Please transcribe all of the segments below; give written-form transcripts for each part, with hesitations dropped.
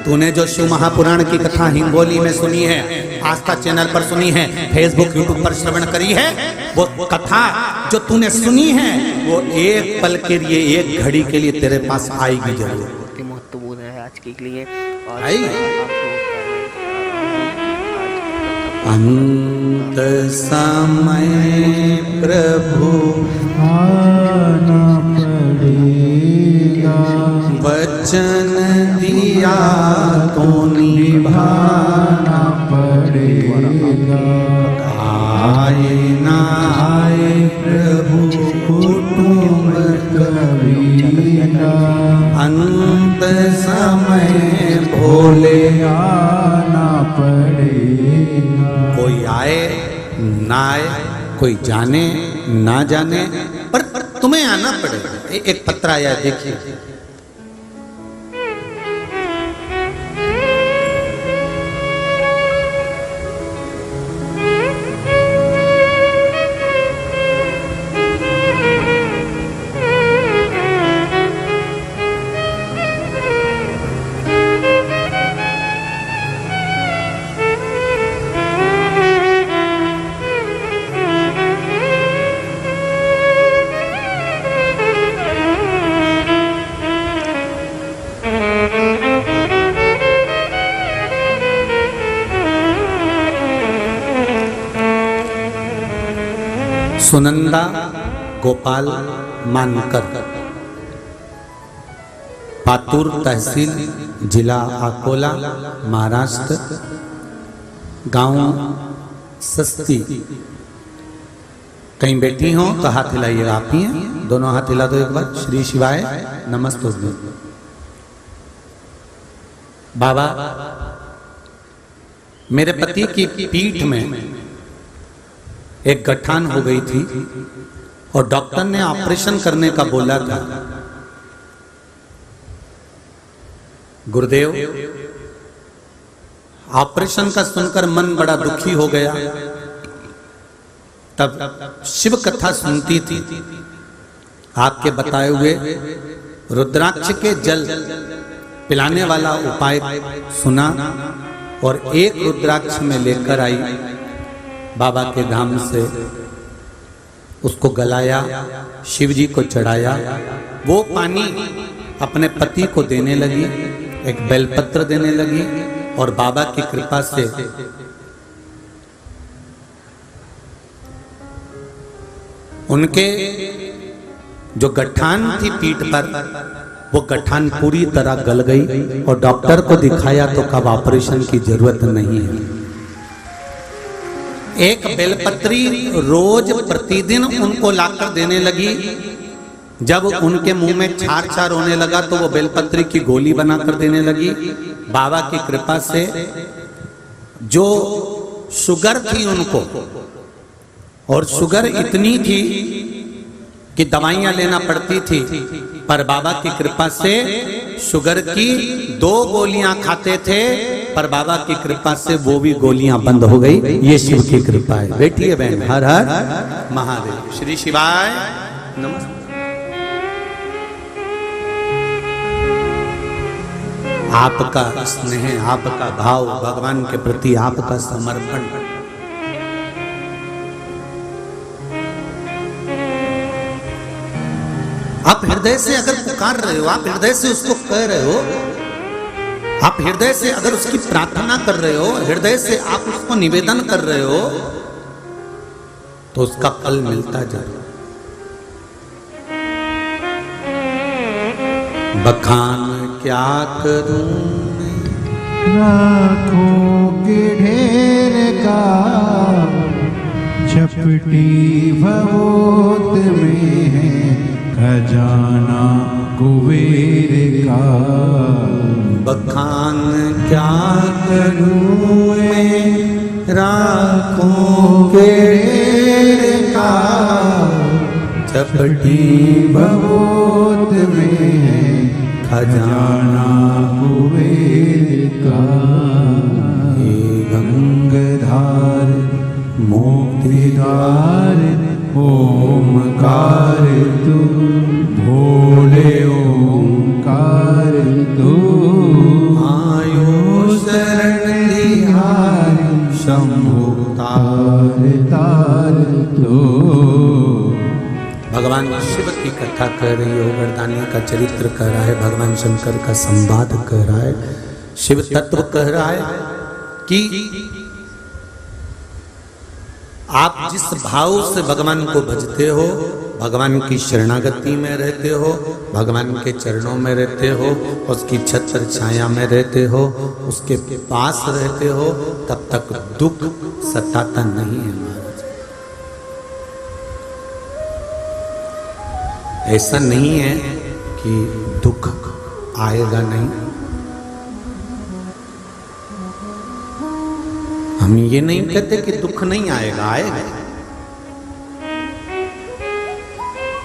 तूने जो शिव महापुराण की कथा हिंगोली में सुनी है, आस्था चैनल पर सुनी है, फेसबुक यूट्यूब पर श्रवण करी है, वो कथा जो तूने सुनी है वो एक पल के लिए, एक घड़ी के लिए तेरे पास आएगी जरूर। बहुत ही महत्वपूर्ण है आज के लिए। और अंत समय प्रभु आना पड़ेगा, वचन दिया तो निभाना पड़ेगा। आए ना आए प्रभु कुटुंब कबीरा, अंत समय भोले आना पड़ेगा। कोई आए ना आए, कोई जाने ना जाने, पर तुम्हें आना पड़ेगा। एक पत्र आया है, देखिए। सुनंदा गोपाल मानकर, पातूर तहसील, जिला अकोला, महाराष्ट्र, गांव सस्ती। कहीं बैठी हो तो हाथ हिलाइएगा। आप ही हैं, दोनों हाथ हिला दो एक बार। श्री शिवाय नमस्तुभ्यं। बाबा, मेरे पति की पीठ में एक गठान हो गई थी और डॉक्टर ने ऑपरेशन करने का बोला था। गुरुदेव, ऑपरेशन का सुनकर मन बड़ा दुखी हो गया। तब शिव कथा सुनती थी, आपके बताए हुए रुद्राक्ष के जल पिलाने वाला उपाय सुना और एक रुद्राक्ष में लेकर आई, बाबा के धाम से उसको गलाया, शिव जी को चढ़ाया। वो पानी अपने पति को देने लगी, एक बेलपत्र देने लगी और बाबा की कृपा से उनके जो गठान थी पीठ पर, वो गठान पूरी तरह गल गई और डॉक्टर को दिखाया तो कब ऑपरेशन की जरूरत नहीं है। एक बेलपत्री रोज प्रतिदिन उनको लाकर देने लगी। जब उनके मुंह में छार छार होने लगा तो वो बेलपत्री की गोली बनाकर देने लगी। बाबा की कृपा से जो शुगर थी उनको, और शुगर इतनी थी कि दवाइयां लेना पड़ती थी, पर बाबा की कृपा से शुगर की 2 गोलियां खाते थे, पर बाबा की कृपा से वो भी गोलियां बंद हो गई। ये शिव की कृपा है। बैठिए बहन। हर हर महादेव। श्री शिवाय नमस्ते। आपका स्नेह, आपका भाव, भगवान के प्रति आपका समर्पण, आप हृदय से अगर पुकार रहे हो, आप हृदय से उसको कह रहे हो, आप हृदय से अगर उसकी प्रार्थना कर रहे हो, हृदय से आप उसको निवेदन कर रहे हो, तो उसका फल मिलता जाए। बखान क्या करूं मैं, लाखों के ढेर का झपटी भवोत में है खजाना कुबेर का। बखान क्या करूं मैं, राखों के ढेर का झपटी भवोत में है खजाना कुबेर का। हे गंगाधार मोक्तिदार ओमकार तू, भोले ओमकार तू। आयु भगवान शिव की कथा कह रही हो, वरदानी का चरित्र कह रहा है, भगवान शंकर का संवाद कह रहा है, शिव तत्व कह रहा है कि आप जिस भाव से भगवान को भजते हो, भगवान की शरणागति में रहते हो, भगवान के चरणों में रहते हो, उसकी छत्र छाया में रहते हो, उसके पास रहते हो, तब तक दुख सताता नहीं है महाराज। ऐसा नहीं है कि दुख आएगा नहीं। हम ये नहीं कहते कि दुख नहीं आएगा, आएगा।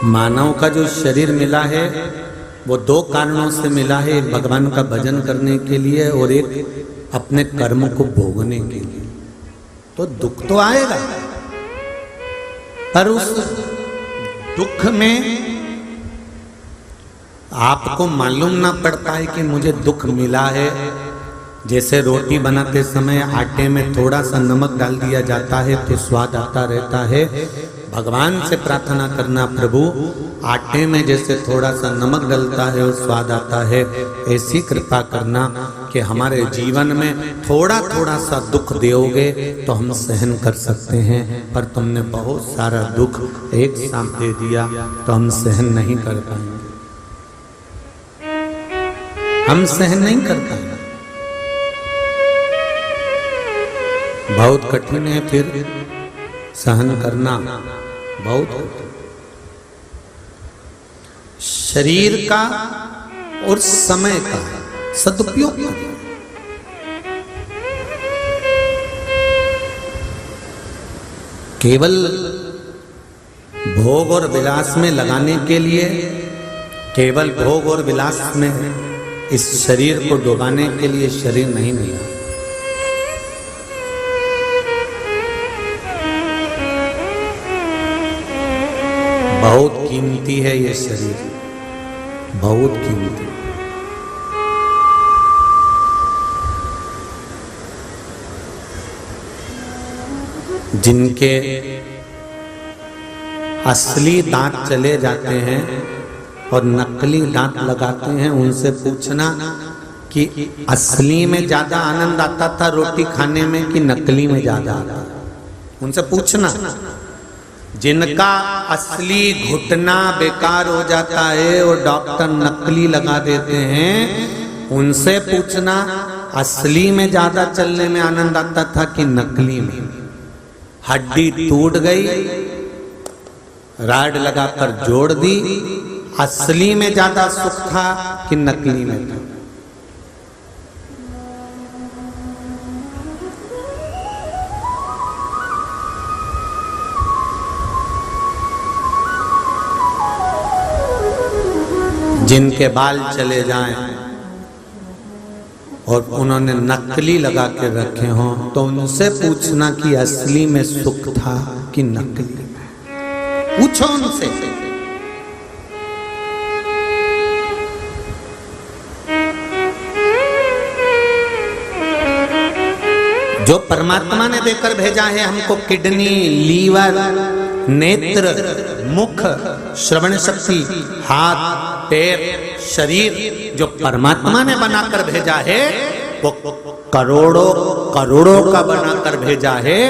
मानव का जो शरीर मिला है वो दो कारणों से मिला है, एक भगवान का भजन करने के लिए और एक अपने कर्म को भोगने के लिए। तो दुख तो आएगा, पर उस दुख में आपको मालूम ना पड़ता है कि मुझे दुख मिला है। जैसे रोटी बनाते समय आटे में थोड़ा सा नमक डाल दिया जाता है तो स्वाद आता रहता है। भगवान से प्रार्थना करना, प्रभु आटे में जैसे थोड़ा सा नमक डलता है और स्वाद आता है, ऐसी कृपा करना कि हमारे जीवन में थोड़ा थोड़ा सा दुख दोगे तो हम सहन कर सकते हैं, पर तुमने बहुत सारा दुख एक साथ दे दिया तो हम सहन नहीं कर पाएंगे, हम सहन नहीं कर पाएंगे। बहुत कठिन है फिर सहन करना, बहुत कठिन। शरीर का और समय का सदुपयोग करें। केवल भोग और विलास में लगाने के लिए, केवल भोग और विलास में इस शरीर को डुबाने के लिए शरीर नहीं मिला। बहुत कीमती है ये शरीर, बहुत कीमती। जिनके असली दांत चले जाते हैं और नकली दांत लगाते हैं, उनसे पूछना कि असली में ज्यादा आनंद आता था रोटी खाने में कि नकली में ज्यादा आता, उनसे पूछना। जिनका असली घुटना बेकार हो जाता है और डॉक्टर नकली लगा देते हैं, उनसे पूछना असली में ज्यादा चलने में आनंद आता था कि नकली में। हड्डी टूट गई, राड लगाकर जोड़ दी, असली में ज्यादा सुख था कि नकली में था। जिनके बाल चले जाएं और उन्होंने नकली लगा के रखे हों, तो उनसे पूछना कि असली में सुख था कि नकली में। पूछो उनसे। जो परमात्मा ने देकर भेजा है हमको किडनी, लीवर, नेत्र, मुख, श्रवण शक्ति, हाथ, पैर, शरीर, जो परमात्मा ने बनाकर भेजा है वो करोड़ों करोड़ों का बनाकर भेजा है।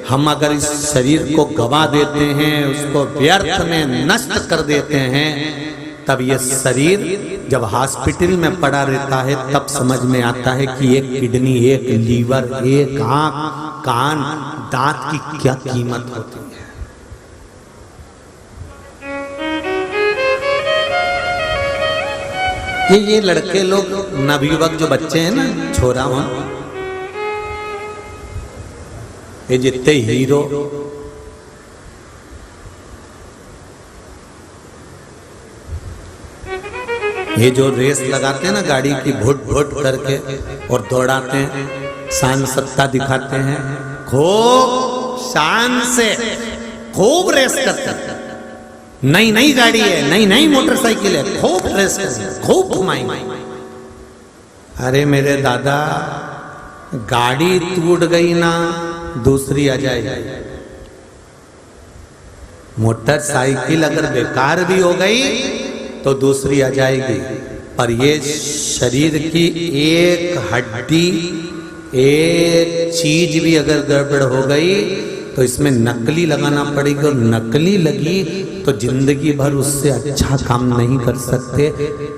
हम अगर इस शरीर को गवा देते हैं, उसको व्यर्थ में नष्ट कर देते हैं, तब ये शरीर जब हॉस्पिटल में पड़ा रहता है तब समझ में आता है कि एक किडनी, एक लीवर, एक आंख, कान, दांत की क्या कीमत होती है। ये लड़के लोग, नवयुवक जो बच्चे हैं ना, छोरा हो, ये जितने हीरो, ये जो रेस लगाते हैं ना गाड़ी की, भुट भुट करके और दौड़ाते हैं, शान सत्ता दिखाते हैं, खूब शान से खूब रेस करते हैं। नई नई गाड़ी है, नई नई मोटरसाइकिल है, खूब रेस करेंगे, खूब घुमाएंगे। अरे मेरे दादा, गाड़ी टूट गई ना, दूसरी आ जाएगी। मोटरसाइकिल अगर बेकार भी हो गई तो दूसरी आ जाएगी, पर ये शरीर की एक हड्डी, एक चीज भी अगर गड़बड़ हो गई तो इसमें नकली लगाना पड़ेगी, और नकली लगी तो जिंदगी भर उससे अच्छा काम नहीं कर सकते।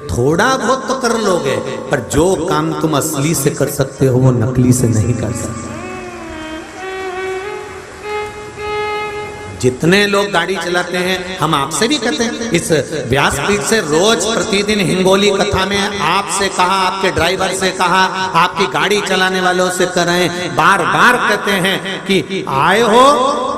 थोड़ा बहुत तो कर लोगे, पर जो काम तुम असली से कर सकते हो वो नकली से नहीं कर सकते। जितने लोग गाड़ी चलाते हैं, हम आपसे भी कहते हैं, इस व्यासपीठ से रोज प्रतिदिन हिंगोली कथा में आपसे कहा, आपके ड्राइवर से कहा, आपकी गाड़ी चलाने वालों से कर रहे हैं, बार बार कहते हैं कि आए हो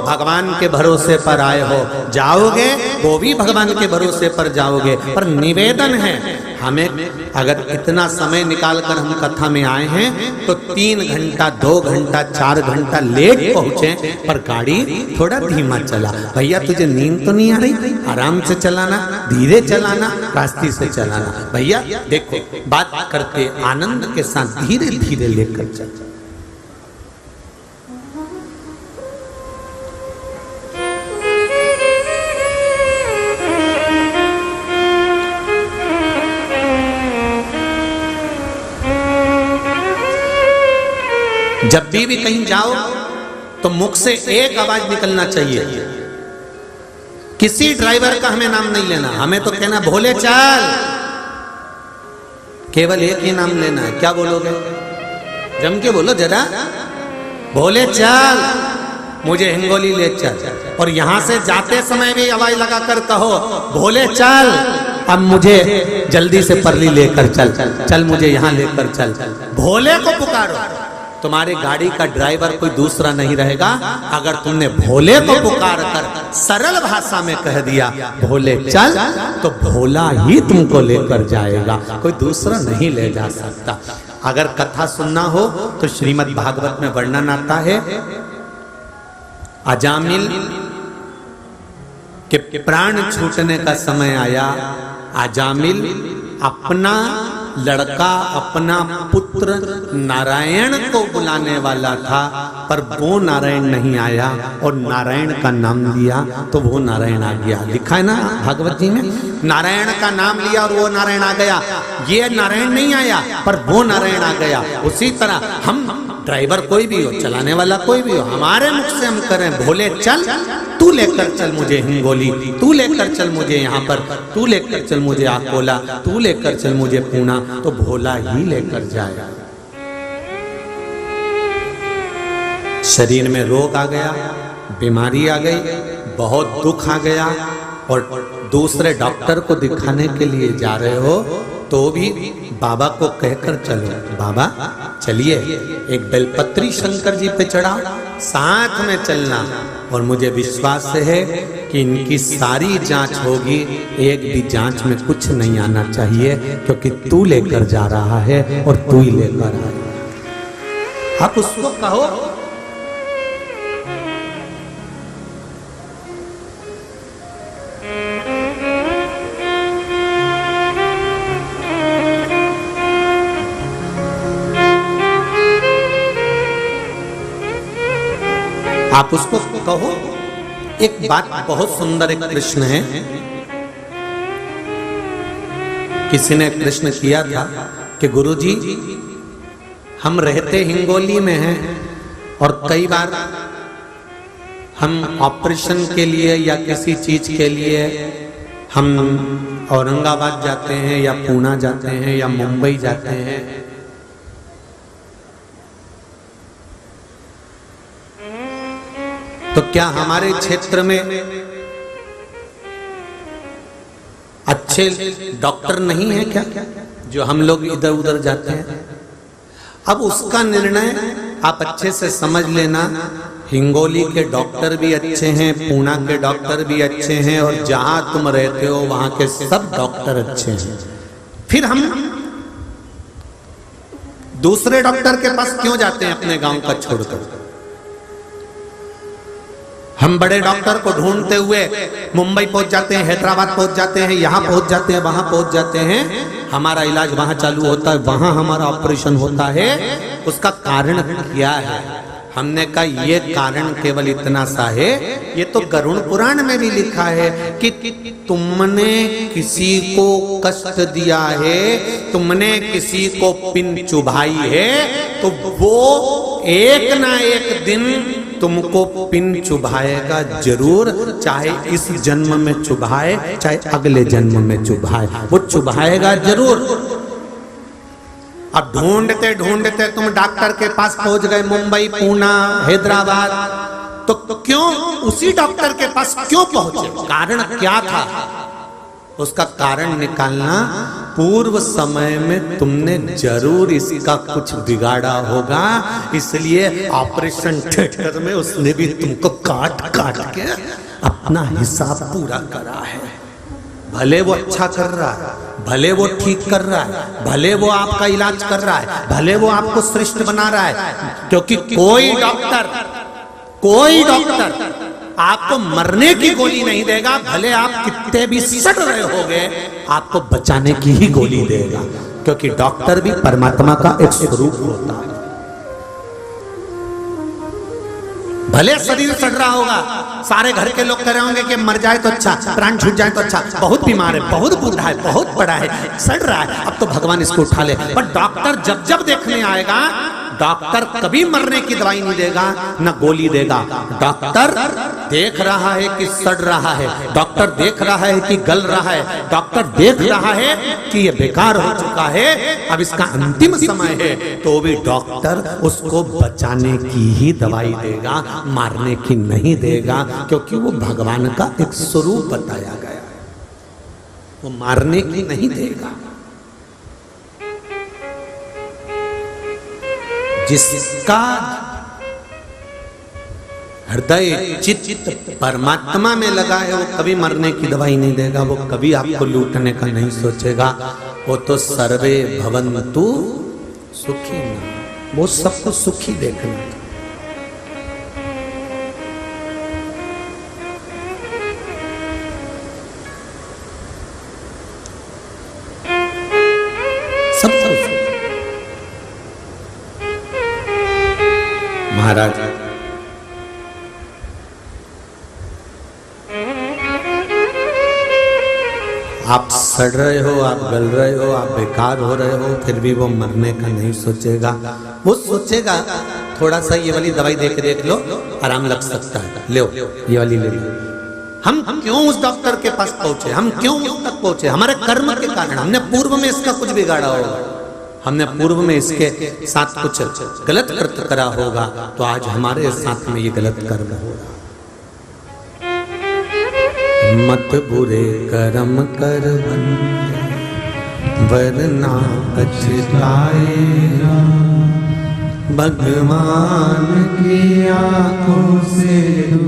भगवान के भरोसे पर आए हो, जाओगे वो भी भगवान के भरोसे पर जाओगे। पर निवेदन है हमें, अगर इतना समय निकाल कर हम कथा में आए हैं तो 3 घंटा 2 घंटा 4 घंटा लेट पहुंचे, पर गाड़ी थोड़ा धीमा चला। भैया तुझे नींद तो नहीं आ रही, आराम से चलाना, धीरे चलाना, रास्ते से चलाना। भैया देखो, बात करते आनंद के साथ धीरे धीरे लेकर चल। जब भी कहीं जाओ तो मुख से एक आवाज निकलना चाहिए। किसी ड्राइवर का हमें नाम नहीं लेना, हमें तो कहना भोले चल, केवल एक ही नाम लेना है। क्या बोलोगे? जम के बोलो जरा, भोले चल, मुझे हिंगोली ले चल। और यहां से जाते समय भी आवाज लगाकर कहो भोले चल, अब मुझे जल्दी से परली लेकर चल, चल मुझे यहां लेकर चल। भोले को पुकारो, तुम्हारी गाड़ी का ड्राइवर कोई दूसरा नहीं रहेगा। अगर तुमने भोले को पुकार कर सरल भाषा में कह दिया भोले चल, तो भोला ही तुमको लेकर जाएगा, कोई दूसरा नहीं ले जा सकता। अगर कथा सुनना हो तो श्रीमद् भागवत में वर्णन आता है, अजामिल के प्राण छूटने का समय आया। अजामिल अपना लड़का, अपना पुत्र नारायण को बुलाने वाला था, पर वो नारायण नहीं आया और नारायण का नाम लिया तो वो नारायण आ गया। लिखा है ना भागवत जी में, नारायण का नाम लिया और वो नारायण आ गया। ये नारायण नहीं आया पर वो नारायण आ गया। उसी तरह हम ड्राइवर कोई भी हो, चलाने वाला कोई भी हो, हमारे मुख से हम करें भोले चल, तू लेकर चल मुझे हिंगोली, तू लेकर चल मुझे यहाँ पर, तू लेकर चल मुझे अकोला, तू लेकर चल मुझे पूना, तो भोला ही लेकर जाएगा। शरीर में रोग आ गया, बीमारी आ गई, बहुत दुख आ गया और दूसरे डॉक्टर को दिखाने के लिए जा रहे हो तो भी बाबा को कहकर चलो, बाबा चलिए एक बेलपत्री शंकर जी पे चढ़ा, साथ में चलना। और मुझे विश्वास है कि इनकी सारी जांच होगी, एक भी जांच में कुछ नहीं आना चाहिए, क्योंकि तू लेकर जा रहा है और तू ही लेकर आया। आप उसको कहो आप उसको कहो। एक बात बहुत सुंदर, एक प्रश्न है, किसी ने प्रश्न किया था कि गुरुजी हम रहते हिंगोली में हैं और कई बार हम ऑपरेशन के लिए या किसी चीज के लिए हम औरंगाबाद जाते हैं या पूना जाते हैं या मुंबई जाते हैं, तो क्या हमारे क्षेत्र में अच्छे डॉक्टर नहीं है क्या, जो हम लोग इधर उधर जाते हैं? अब उसका निर्णय आप अच्छे से समझ लेना। हिंगोली के डॉक्टर भी अच्छे हैं, पूना के डॉक्टर भी अच्छे हैं, और जहां तुम रहते हो वहां के सब डॉक्टर अच्छे हैं। फिर हम दूसरे डॉक्टर के पास क्यों जाते हैं अपने गांव का छोड़कर? हम बड़े डॉक्टर को ढूंढते हुए मुंबई पहुंच जाते हैं, हैदराबाद पहुंच जाते हैं, यहाँ पहुंच जाते हैं, वहां पहुंच जाते हैं, हमारा इलाज वहां चालू होता है, वहां हमारा ऑपरेशन होता है। उसका कारण क्या है? हमने कहा ये कारण केवल इतना सा है ये तो गरुड़ पुराण में भी लिखा है कि तुमने किसी को कष्ट दिया है, तुमने किसी को पिन चुभाई है, तो वो एक ना एक दिन तुमको पिन चुभाएगा जरूर, चाहे इस जन्म में चुभाए चाहे अगले जन्म में चुभाए, वो चुभाएगा जरूर। अब ढूंढते ढूंढते तुम डॉक्टर के पास पहुंच गए, मुंबई, पूना, हैदराबाद, तो क्यों उसी डॉक्टर के पास क्यों पहुंचे? कारण क्या था? उसका कारण निकालना, पूर्व समय में तुमने जरूर इसका कुछ बिगाड़ा होगा, इसलिए ऑपरेशन थिएटर में उसने भी तुमको काट काट के अपना हिसाब पूरा करा है। भले वो अच्छा कर रहा है, भले वो ठीक कर रहा है, भले वो आपका इलाज कर रहा है, भले वो आपको श्रेष्ठ बना रहा है, क्योंकि कोई डॉक्टर आपको मरने की गोली नहीं देगा, भले आप कितने भी सड़ रहे होगे, आपको बचाने की ही गोली देगा, क्योंकि डॉक्टर भी परमात्मा का एक स्वरूप होता है। भले शरीर सड़ रहा होगा, सारे घर के लोग कह रहे होंगे कि मर जाए तो अच्छा, प्राण छूट जाए तो अच्छा, बहुत बीमार है, बहुत बूढ़ा है, बहुत बड़ा है, सड़ रहा है, अब तो भगवान इसको उठा ले। पर डॉक्टर जब जब देखने आएगा, डॉक्टर कभी मरने की दवाई नहीं देगा, न गोली देगा। डॉक्टर देख रहा है कि सड़ रहा है, डॉक्टर देख रहा है कि गल रहा है, डॉक्टर देख रहा है कि ये बेकार हो चुका है, अब इसका अंतिम समय है, तो भी डॉक्टर उसको बचाने की ही दवाई देगा, मारने की नहीं देगा, क्योंकि वो भगवान का एक स्वरूप बताया गया है, वो मारने की नहीं देगा। जिसका हृदय चित्त परमात्मा में लगा है, वो कभी मरने की दवाई नहीं देगा, वो कभी आपको लूटने का नहीं सोचेगा, वो तो सर्वे भवन्तु सुखी, वो सबको सुखी देखना। महाराज आप सड़ रहे हो, आप गल रहे हो, आप बेकार हो रहे हो, फिर भी वो मरने का नहीं सोचेगा। वो सोचेगा थोड़ा सा ये वाली दवाई दे के देख लो, आराम लग सकता है, लो ये वाली ले लो। हम क्यों उस डॉक्टर के पास पहुंचे, हम क्यों उस तक पहुंचे? हमारे कर्म के कारण। हमने पूर्व में इसका कुछ बिगाड़ा होगा, हमने पूर्व में इसके साथ कुछ गलत कृत्य करा होगा, तो आज हमारे साथ में ये गलत कर्म होगा। मत बुरे कर्म कर बंदे, वरना पछताएगा, भगवान की आंखों से तू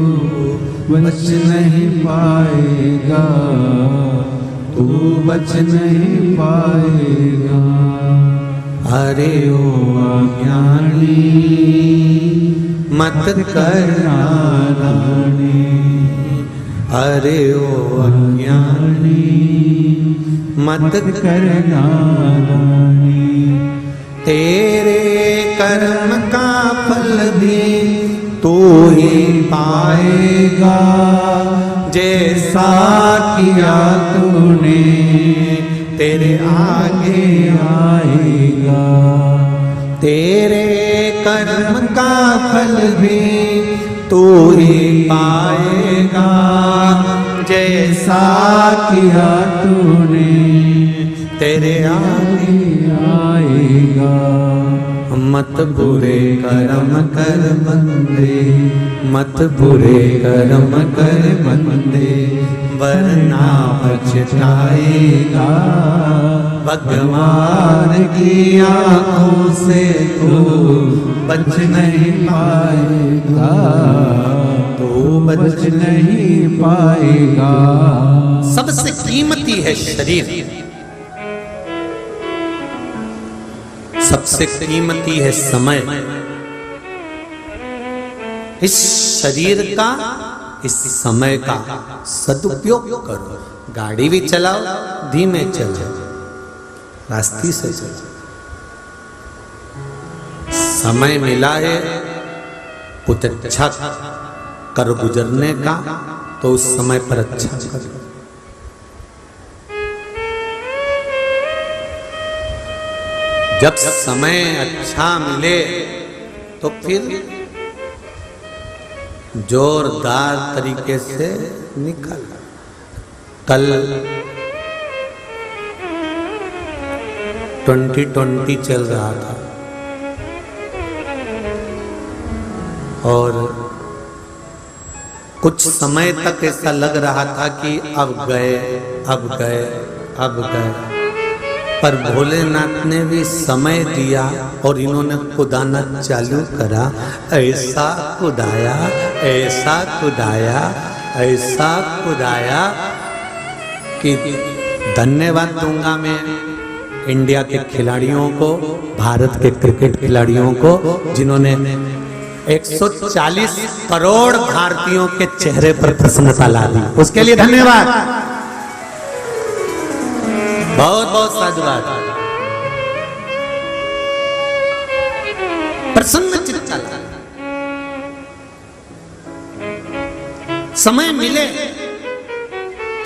बच नहीं पाएगा, तू बच नहीं पाएगा। अरे ओ अज्ञानी मत कर नादानी, अरे ओ अज्ञानी मत कर नादानी। तेरे कर्म का फल भी तू ही पाएगा, जैसा किया तूने तेरे आगे आएगा। तेरे कर्म का फल भी तू ही पाएगा, जैसा किया तूने तेरे आगे आएगा। मत बुरे कर्म कर बंदे, मत बुरे कर्म कर बंदे, वरना पछताएगा, भगवान की आंखों से तू बच नहीं पाएगा, तू बच नहीं पाएगा। सबसे कीमती है शरीर, सबसे कीमती है समय। इस शरीर का, इस समय का सदुपयोग करो। गाड़ी भी चलाओ, धीमे चलो, रास्ते से चलो। समय मिला है, कुछ अच्छा कर गुजरने का तो उस समय पर अच्छा कर। जब समय अच्छा मिले तो फिर जोरदार तरीके से निकल। कल 2020 चल रहा था और कुछ समय तक ऐसा लग रहा था कि अब गए अब गए अब गए, पर भोलेनाथ ने भी समय दिया और इन्होंने कुदाना चालू करा। ऐसा कुदाया ऐसा कुदाया ऐसा कुदाया कि धन्यवाद दूंगा मैं इंडिया के खिलाड़ियों को, भारत के क्रिकेट खिलाड़ियों को, जिन्होंने 140 करोड़ भारतीयों के चेहरे पर प्रसन्नता ला दी। उसके लिए धन्यवाद, बहुत बहुत साधुवाद। प्रसन्न चित्त समय मिले,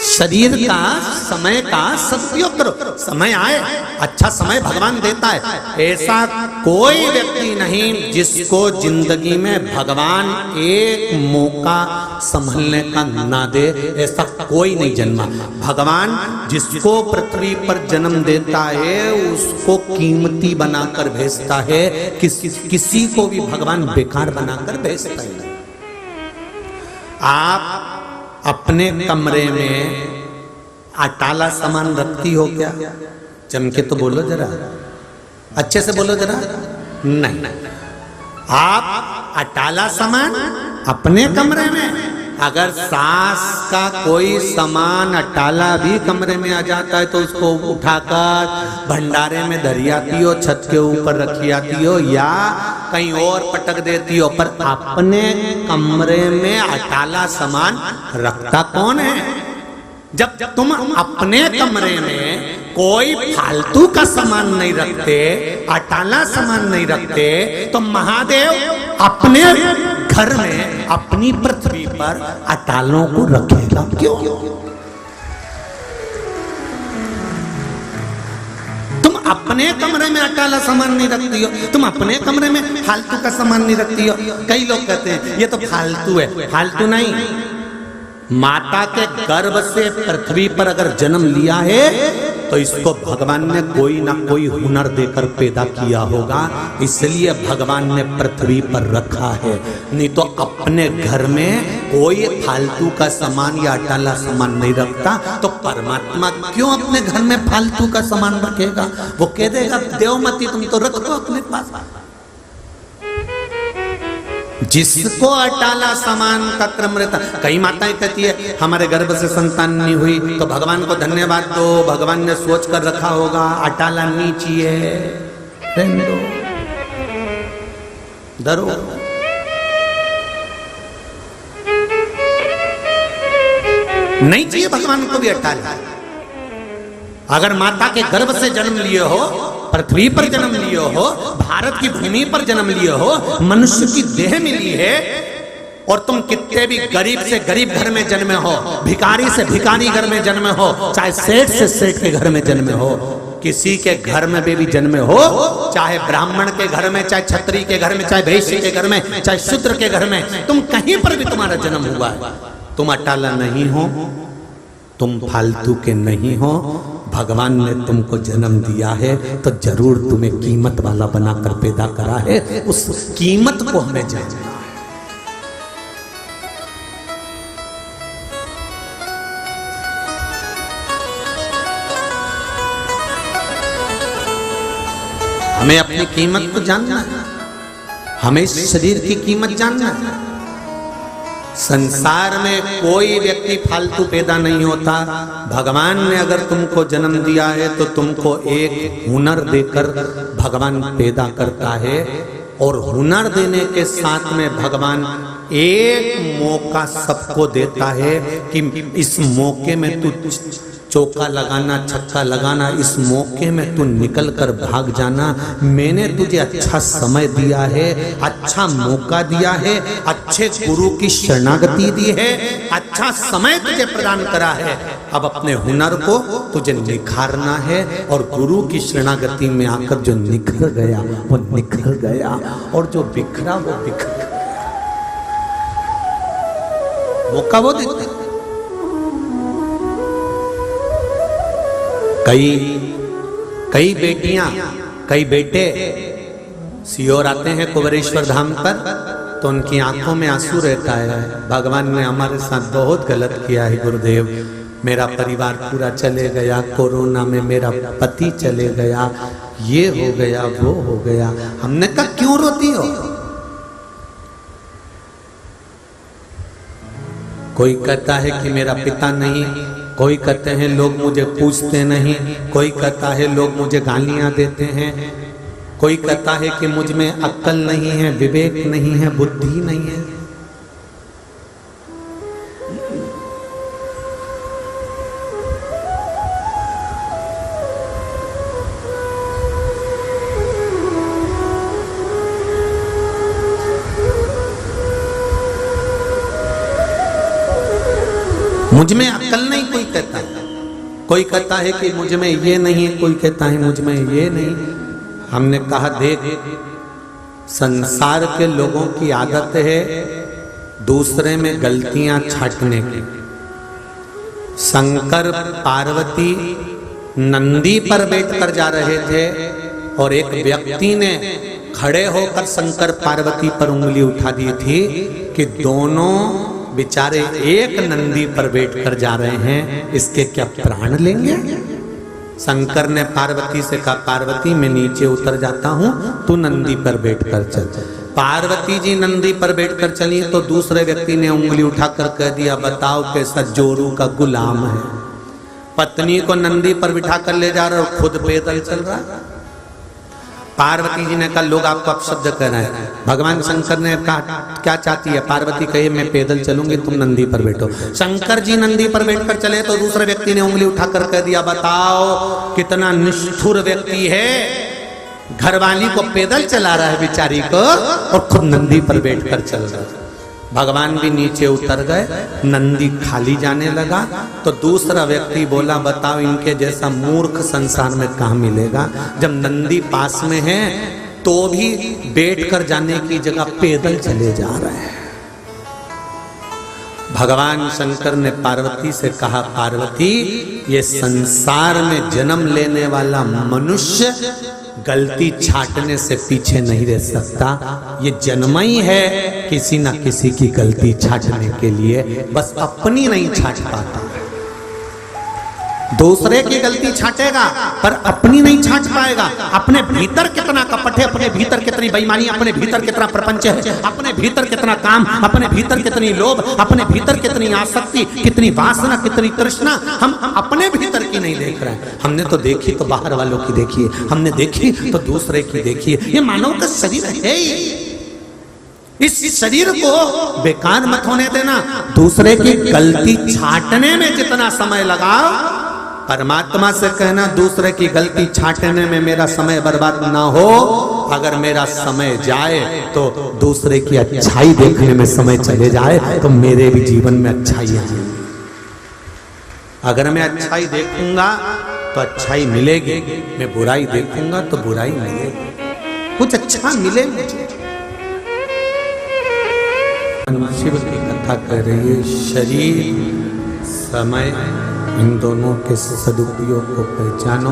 शरीर का समय का सदुपयोग करो। समय आए, अच्छा समय भगवान देता है। ऐसा कोई व्यक्ति नहीं जिसको जिंदगी में भगवान एक मौका संभलने का ना दे, ऐसा कोई नहीं जन्मा। भगवान जिसको पृथ्वी पर जन्म देता है उसको कीमती बनाकर भेजता है, किसी को भी भगवान बेकार बनाकर भेजता है। आप अपने कमरे में अटाला सामान रखती हो क्या? चमके तो बोलो जरा, अच्छे से बोलो जरा। नहीं, आप अटाला सामान अपने कमरे में, अगर सास का कोई सामान अटाला भी कमरे में आ जाता है तो उसको उठाकर भंडारे में धरी आती हो, छत के ऊपर रखी आती हो या कहीं और पटक देती हो, पर अपने कमरे में अटाला सामान रखता कौन है? जब तुम अपने कमरे में कोई फालतू का सामान नहीं रखते, अटाला सामान नहीं रखते, तो महादेव अपने घर में अपनी पृथ्वी पर अटालों को रखेगा क्यों? तुम अपने कमरे में अटाला सामान नहीं रखती हो, तुम अपने कमरे में फालतू का सामान नहीं रखती हो। कई लोग कहते हैं ये तो फालतू है। फालतू नहीं, माता के गर्भ से पृथ्वी पर अगर जन्म लिया है तो इसको भगवान ने कोई ना कोई हुनर देकर पैदा किया होगा, इसलिए भगवान ने पृथ्वी पर रखा है। नहीं तो अपने घर में कोई फालतू का सामान या अटाला सामान नहीं रखता, तो परमात्मा क्यों अपने घर में फालतू का सामान रखेगा? वो कह देगा देवमती तुम तो रख दो अपने पास। जिसको अटाला सामान का क्रम रहता। कई माताएं कहती है हमारे गर्भ से संतान नहीं हुई, तो भगवान को धन्यवाद दो, भगवान ने सोच कर रखा होगा अटाला नहीं चाहिए, धरो। नहीं चाहिए भगवान को भी अटाला। अगर माता के गर्भ से जन्म लिए हो, पृथ्वी पर जन्म लिए हो, भारत की भूमि पर जन्म लिए हो, मनुष्य की देह मिली है, और तुम कितने भी गरीब से गरीब घर में जन्मे हो, भिखारी से भिखारी घर में जन्मे हो, चाहे सेठ से सेठ के घर में जन्मे हो, किसी के घर में भी जन्मे हो, चाहे ब्राह्मण के घर में, चाहे क्षत्रिय के घर में, चाहे वैश्य के घर में, चाहे शूद्र के घर में, तुम कहीं पर भी तुम्हारा जन्म हुआ है, तुम अटाला नहीं हो, तुम फालतू के नहीं हो। भगवान ने तुमको जन्म दिया है तो जरूर तुम्हें कीमत वाला बनाकर पैदा करा है, उस कीमत को हमें जानना है। हमें अपनी कीमत को जानना है, हमें इस शरीर की कीमत जानना है। संसार में कोई व्यक्ति फालतू पैदा नहीं होता। भगवान ने अगर तुमको जन्म दिया है तो तुमको एक हुनर देकर भगवान पैदा करता है, और हुनर देने के साथ में भगवान एक मौका सबको देता है कि इस मौके में तू चौका लगाना, छक्का लगाना, इस मौके में तू निकल कर भाग जाना। मैंने तुझे अच्छा समय दिया है, अच्छा मौका दिया है, अच्छे गुरु की शरणागति दी है, अच्छा समय तुझे प्रदान करा है। अब अपने हुनर को तुझे निखारना है और गुरु की शरणागति में आकर जो निखर गया वो निखर गया, और जो बिखरा वो बिखर गया। मौका वो देते। कई बेटियां, कई बेटे सियोर आते हैं कुबेरेश्वर धाम पर, तो उनकी आंखों में आंसू रहता है। भगवान ने हमारे साथ बहुत गलत किया है गुरुदेव, मेरा परिवार पूरा चले गया, कोरोना में मेरा पति चले गया, ये हो गया, वो हो गया। हमने कहा क्यों रोती हो? कोई कहता है कि मेरा पिता नहीं, कोई कहते हैं लोग मुझे पूछते नहीं, कोई कहता है लोग मुझे गालियां देते हैं, कोई कहता है कि मुझ में अक्ल नहीं है, विवेक नहीं है, बुद्धि नहीं है। मुझ में अक्ल नहीं कोई कहता है, कोई कहता है कि मुझ में ये नहीं, कोई कहता है मुझ में ये नहीं। हमने कहा देख, संसार के लोगों की आदत है दूसरे में गलतियां छांटने की। शंकर पार्वती नंदी पर बैठकर जा रहे थे और एक व्यक्ति ने खड़े होकर शंकर पार्वती पर उंगली उठा दी थी कि दोनों बेचारे एक नंदी पर बैठकर जा रहे हैं, इसके क्या प्राण लेंगे? शंकर ने पार्वती से कहा, पार्वती मैं नीचे उतर जाता हूं, तू नंदी पर बैठकर चल। पार्वती जी नंदी पर बैठकर चली तो दूसरे व्यक्ति ने उंगली उठाकर कह दिया, बताओ कैसा जोरू का गुलाम है, पत्नी को नंदी पर बिठा कर ले जा रहा और खुद पैदल चल रहा है। पार्वती जी ने कहा लोग आपको अपशब्द कह रहे हैं। भगवान शंकर ने कहा क्या चाहती है? पार्वती कहे मैं पैदल चलूंगी, तुम नंदी पर बैठो। शंकर जी नंदी पर बैठकर चले तो दूसरे व्यक्ति ने उंगली उठाकर कह दिया, बताओ कितना निष्ठुर व्यक्ति है, घरवाली को पैदल चला रहा है बेचारी को और खुद नंदी पर बैठकर चल रहा है। भगवान भी नीचे उतर गए, नंदी खाली जाने लगा तो दूसरा व्यक्ति बोला, बताओ इनके जैसा मूर्ख संसार में कहाँ मिलेगा? जब नंदी पास में है तो भी बैठकर जाने की जगह पैदल चले जा रहे हैं। भगवान शंकर ने पार्वती से कहा, पार्वती ये संसार में जन्म लेने वाला मनुष्य गलती छांटने से पीछे नहीं रह सकता, ये जन्म ही है किसी न किसी की गलती छांटने के लिए, बस अपनी नहीं छांट पाता। दूसरे की गलती छांटेगा पर अपनी नहीं छांट पाएगा। अपने भीतर कितना कपट है, अपने भीतर कितनी बेईमानी, अपने भीतर कितना प्रपंच है, अपने भीतर कितना काम, अपने भीतर कितनी लोभ, अपने भीतर कितनी आसक्ति, कितनी वासना, कितनी तृष्णा, हम अपने भीतर की नहीं देख रहे हैं। हमने तो देखी तो बाहर वालों की देखी है, हमने देखी तो दूसरे की देखी है। ये मानव का शरीर है ही, इस शरीर को बेकार मत होने देना। दूसरे की गलती छांटने में जितना समय लगाओ, परमात्मा से कहना दूसरे की गलती छांटने में मेरा समय बर्बाद ना हो। अगर मेरा समय जाए तो दूसरे की अच्छाई देखने में समय चले जाए तो मेरे भी जीवन में अच्छाई आएगी। अगर मैं अच्छाई देखूंगा तो अच्छाई मिलेगी, मैं बुराई देखूंगा तो बुराई मिलेगी, कुछ अच्छा मिले मुझे। शिव की कथा कर रही है, शरीर समय इन दोनों के सदुपयोग को पहचानो,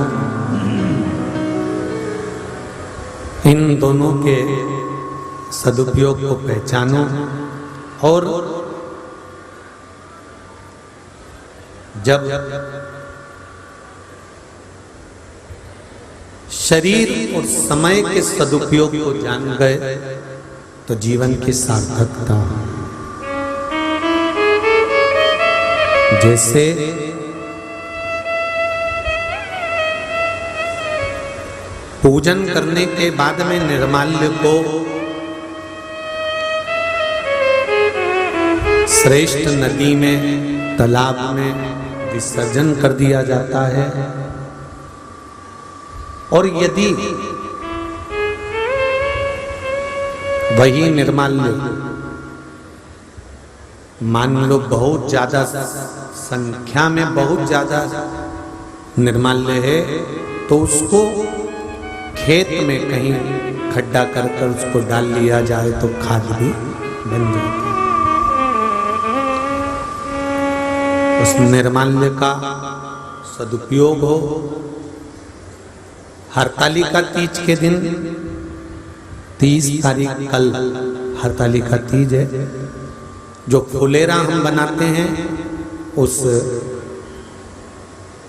इन दोनों के सदुपयोग को पहचानो और जब शरीर और समय के सदुपयोग को जान गए तो जीवन की सार्थकता। जैसे पूजन करने के बाद में निर्माल्य को श्रेष्ठ नदी में, तालाब में, विसर्जन कर दिया जाता है। और यदि वही निर्माल्य मान लो बहुत ज्यादा संख्या में बहुत ज्यादा निर्माल्य है, तो उसको खेत में कहीं खड्डा कर कर उसको डाल लिया जाए तो खाद भी बन जाती है। उस निर्माल्य का सदुपयोग हो। हरतालिका तीज के दिन 30 तारीख कल हरतालिका तीज है, जो फुलेरा हम बनाते हैं उस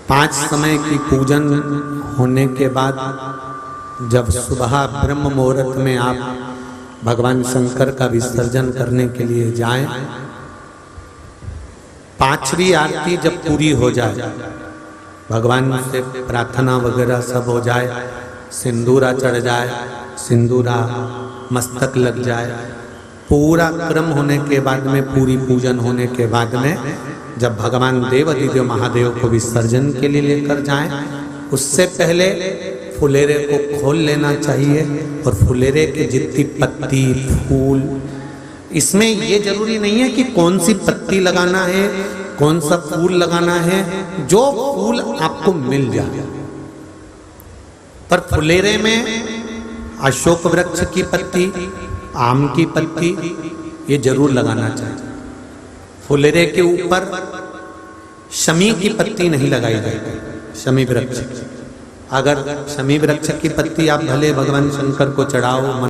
5 समय की पूजन होने के बाद जब सुबह ब्रह्म मुहूर्त में आप भगवान शंकर का विसर्जन करने के लिए जाएं, 5वीं आरती जब पूरी हो जाए, भगवान से प्रार्थना वगैरह सब हो जाए, सिंदूरा चढ़ जाए, सिंदूरा मस्तक लग जाए, पूरा क्रम होने के बाद में, पूरी पूजन होने के बाद में जब भगवान देवाधिदेव महादेव को विसर्जन के लिए लेकर जाएं, उससे पहले फुलेरे को खोल लेना चाहिए। और फुलेरे के जितनी पत्ती फूल, इसमें ये जरूरी नहीं है कि कौन सी पत्ती लगाना है, कौन सा फूल लगाना है, जो फूल आपको मिल जाए। पर फुलेरे में अशोक वृक्ष की पत्ती, आम की पत्ती ये जरूर लगाना चाहिए। फुलेरे के ऊपर शमी की पत्ती नहीं लगाई जाएगी। शमी वृक्ष, अगर शमी वृक्ष की पत्ती आप भले भगवान शंकर को चढ़ाओ,